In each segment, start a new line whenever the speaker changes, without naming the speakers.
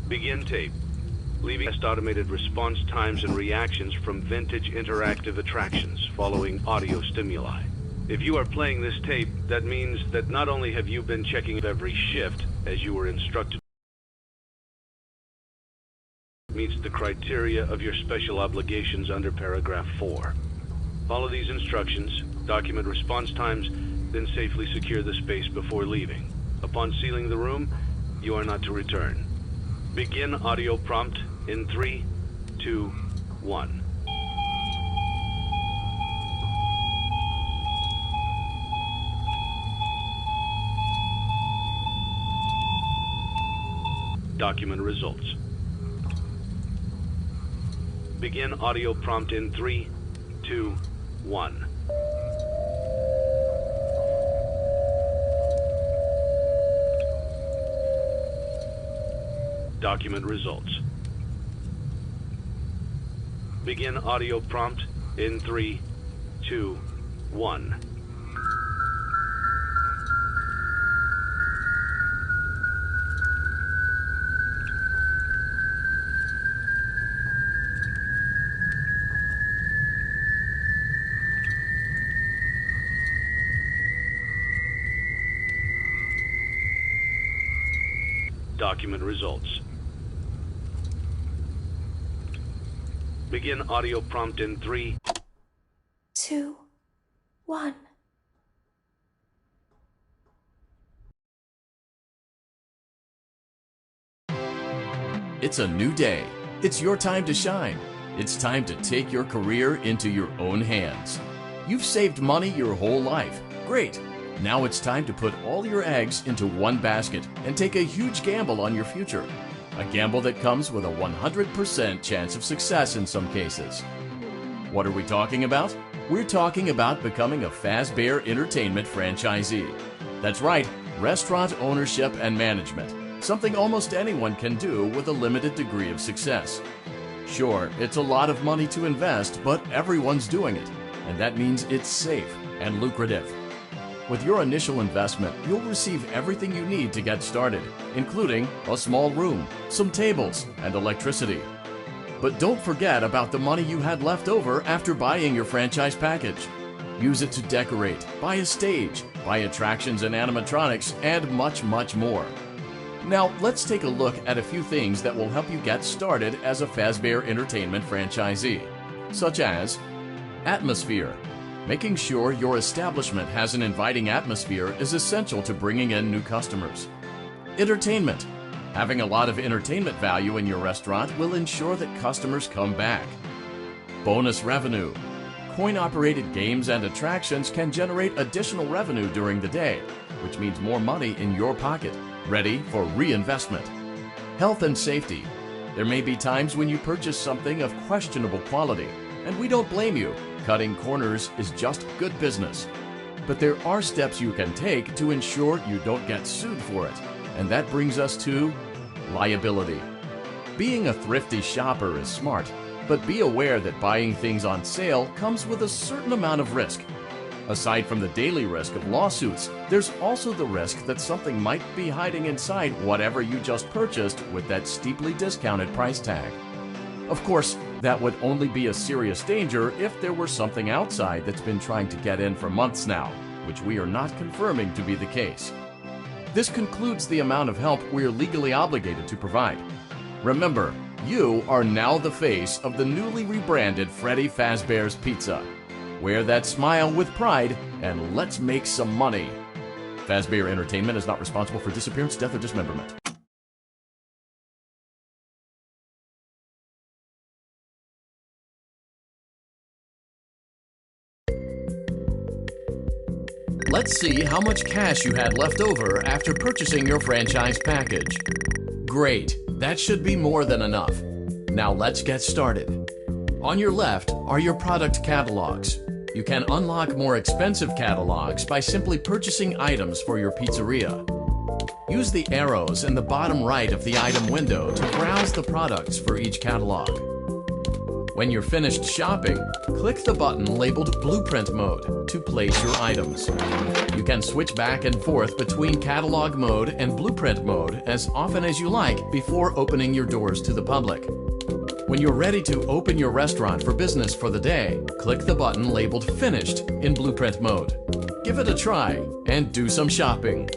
Begin tape. Leaving test automated response times and reactions from vintage interactive attractions following audio stimuli. If you are playing this tape, that means that not only have you been checking every shift as you were instructed, meets the criteria of your special obligations under paragraph 4. Follow these instructions, document response times, then safely secure the space before leaving. Upon sealing the room, you are not to return. Begin audio prompt in 3, 2, 1. Document results. Begin audio prompt in 3, 2, 1. Document results. Begin audio prompt in 3, 2, 1. Document results. Begin audio prompt in 3,
2, 1.
It's a new day. It's your time to shine. It's time to take your career into your own hands. You've saved money your whole life. Great. Now it's time to put all your eggs into one basket and take a huge gamble on your future. A gamble that comes with a 100% chance of success in some cases. What are we talking about? We're talking about becoming a Fazbear Entertainment franchisee. That's right, restaurant ownership and management. Something almost anyone can do with a limited degree of success. Sure, it's a lot of money to invest, but everyone's doing it. And that means it's safe and lucrative. With your initial investment, you'll receive everything you need to get started, including a small room, some tables, and electricity. But don't forget about the money you had left over after buying your franchise package. Use it to decorate, buy a stage, buy attractions and animatronics, and much, much more. Now, let's take a look at a few things that will help you get started as a Fazbear Entertainment franchisee, such as atmosphere. Making sure your establishment has an inviting atmosphere is essential to bringing in new customers. Entertainment. Having a lot of entertainment value in your restaurant will ensure that customers come back. Bonus revenue. Coin-operated games and attractions can generate additional revenue during the day, which means more money in your pocket, ready for reinvestment. Health and safety. There may be times when you purchase something of questionable quality, and we don't blame you. Cutting corners is just good business. But there are steps you can take to ensure you don't get sued for it, and that brings us to liability. Being a thrifty shopper is smart, but be aware that buying things on sale comes with a certain amount of risk. Aside from the daily risk of lawsuits, there's also the risk that something might be hiding inside whatever you just purchased with that steeply discounted price tag. Of course, that would only be a serious danger if there were something outside that's been trying to get in for months now, which we are not confirming to be the case. This concludes the amount of help we are legally obligated to provide. Remember, you are now the face of the newly rebranded Freddy Fazbear's Pizza. Wear that smile with pride, and let's make some money. Fazbear Entertainment is not responsible for disappearance, death, or dismemberment. Let's see how much cash you had left over after purchasing your franchise package. Great, that should be more than enough. Now let's get started. On your left are your product catalogs. You can unlock more expensive catalogs by simply purchasing items for your pizzeria. Use the arrows in the bottom right of the item window to browse the products for each catalog. When you're finished shopping, click the button labeled Blueprint Mode to place your items. You can switch back and forth between Catalog Mode and Blueprint Mode as often as you like before opening your doors to the public. When you're ready to open your restaurant for business for the day, click the button labeled Finished in Blueprint Mode. Give it a try and do some shopping.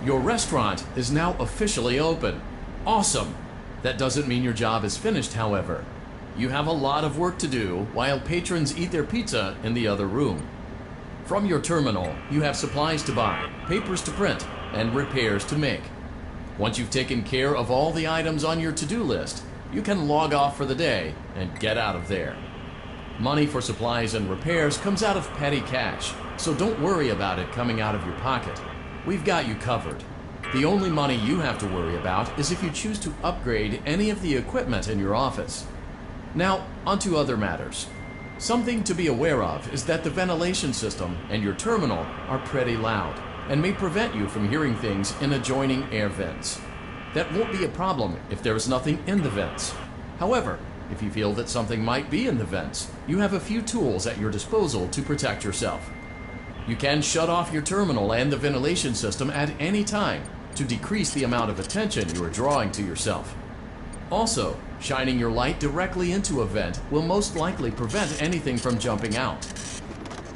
Your restaurant is now officially open. Awesome! That doesn't mean your job is finished, however. You have a lot of work to do while patrons eat their pizza in the other room. From your terminal, you have supplies to buy, papers to print, and repairs to make. Once you've taken care of all the items on your to-do list, you can log off for the day and get out of there. Money for supplies and repairs comes out of petty cash, so don't worry about it coming out of your pocket. We've got you covered. The only money you have to worry about is if you choose to upgrade any of the equipment in your office. Now, onto other matters. Something to be aware of is that the ventilation system and your terminal are pretty loud and may prevent you from hearing things in adjoining air vents. That won't be a problem if there is nothing in the vents. However, if you feel that something might be in the vents, you have a few tools at your disposal to protect yourself. You can shut off your terminal and the ventilation system at any time to decrease the amount of attention you are drawing to yourself. Also, shining your light directly into a vent will most likely prevent anything from jumping out.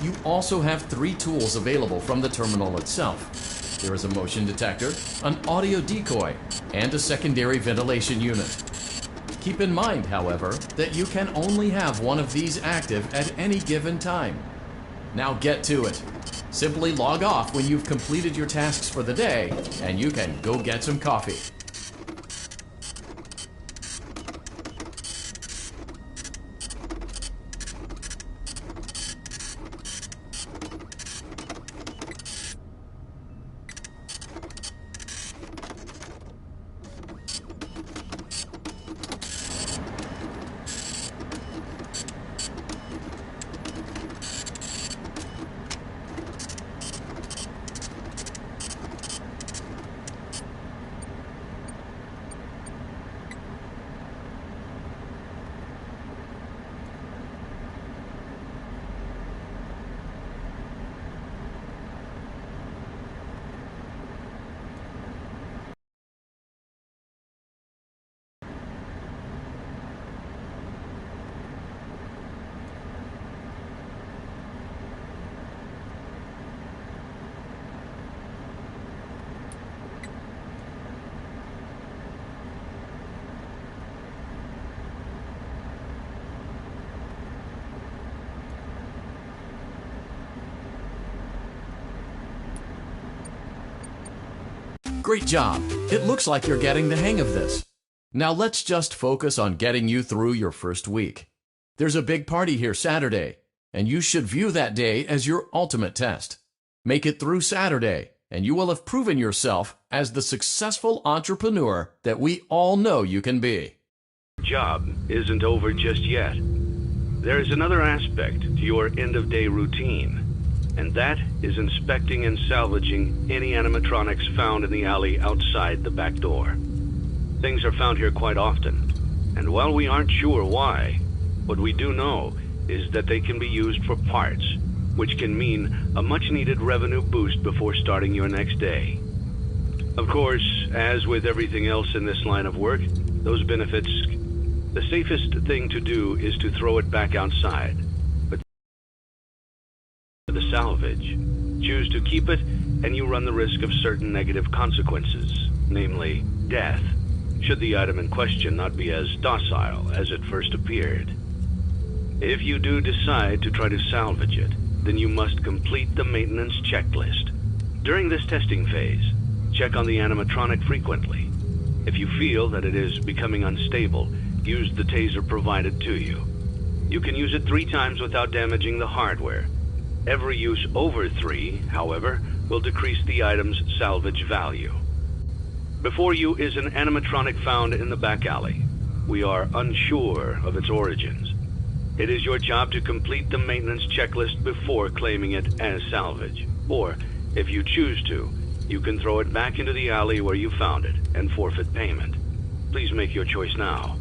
You also have 3 tools available from the terminal itself. There is a motion detector, an audio decoy, and a secondary ventilation unit. Keep in mind, however, that you can only have one of these active at any given time. Now get to it. Simply log off when you've completed your tasks for the day, and you can go get some coffee. Great job! It looks like you're getting the hang of this. Now let's just focus on getting you through your first week. There's a big party here Saturday, and you should view that day as your ultimate test. Make it through Saturday, and you will have proven yourself as the successful entrepreneur that we all know you can be.
Job isn't over just yet. There is another aspect to your end-of-day routine, and that is inspecting and salvaging any animatronics found in the alley outside the back door. Things are found here quite often, and while we aren't sure why, what we do know is that they can be used for parts, which can mean a much-needed revenue boost before starting your next day. Of course, as with everything else in this line of work, those benefits, the safest thing to do is to throw it back outside. The salvage, choose to keep it, and you run the risk of certain negative consequences, namely death, should the item in question not be as docile as it first appeared. If you do decide to try to salvage it, then you must complete the maintenance checklist. During this testing phase, check on the animatronic frequently. If you feel that it is becoming unstable, use the taser provided to you. You can use it 3 times without damaging the hardware. Every use over 3, however, will decrease the item's salvage value. Before you is an animatronic found in the back alley. We are unsure of its origins. It is your job to complete the maintenance checklist before claiming it as salvage. Or, if you choose to, you can throw it back into the alley where you found it and forfeit payment. Please make your choice now.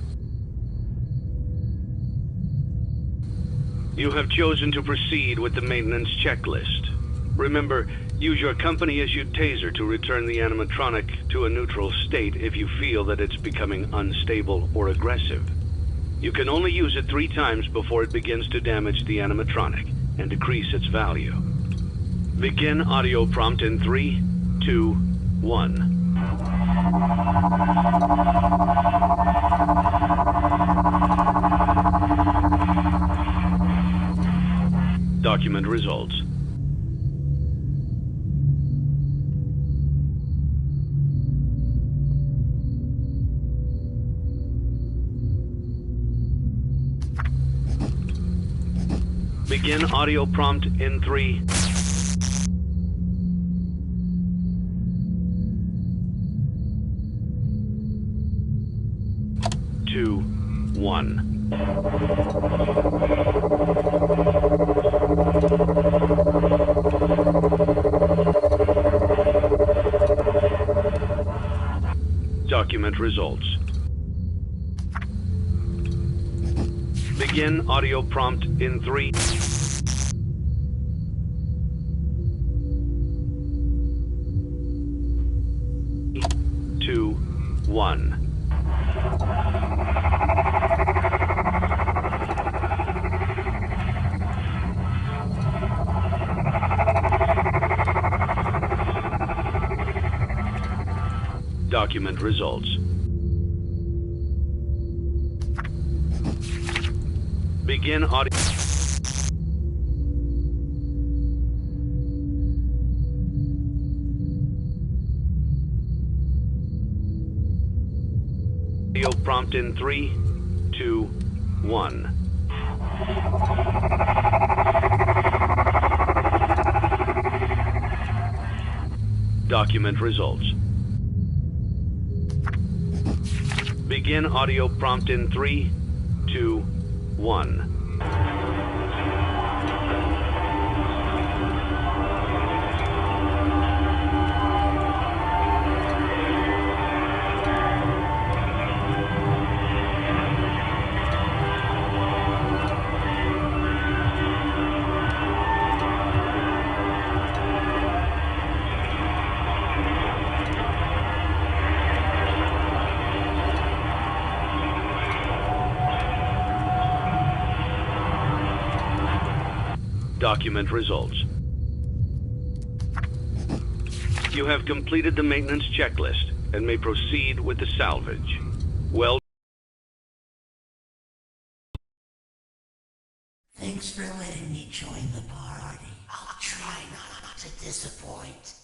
You have chosen to proceed with the maintenance checklist. Remember, use your company-issued taser to return the animatronic to a neutral state if you feel that it's becoming unstable or aggressive. You can only use it 3 times before it begins to damage the animatronic and decrease its value. Begin audio prompt in 3, 2, 1. Document results. Begin audio prompt in 3, 2, 1. Document results. Begin audio prompt in 3, 2, 1. Document results. Begin audio. audio prompt in 3, 2, 1. Document results. Begin audio prompt in 3, 2, 1. Document results. You have completed the maintenance checklist and may proceed with the salvage. Well,
thanks for letting me join the party. I'll try not to disappoint.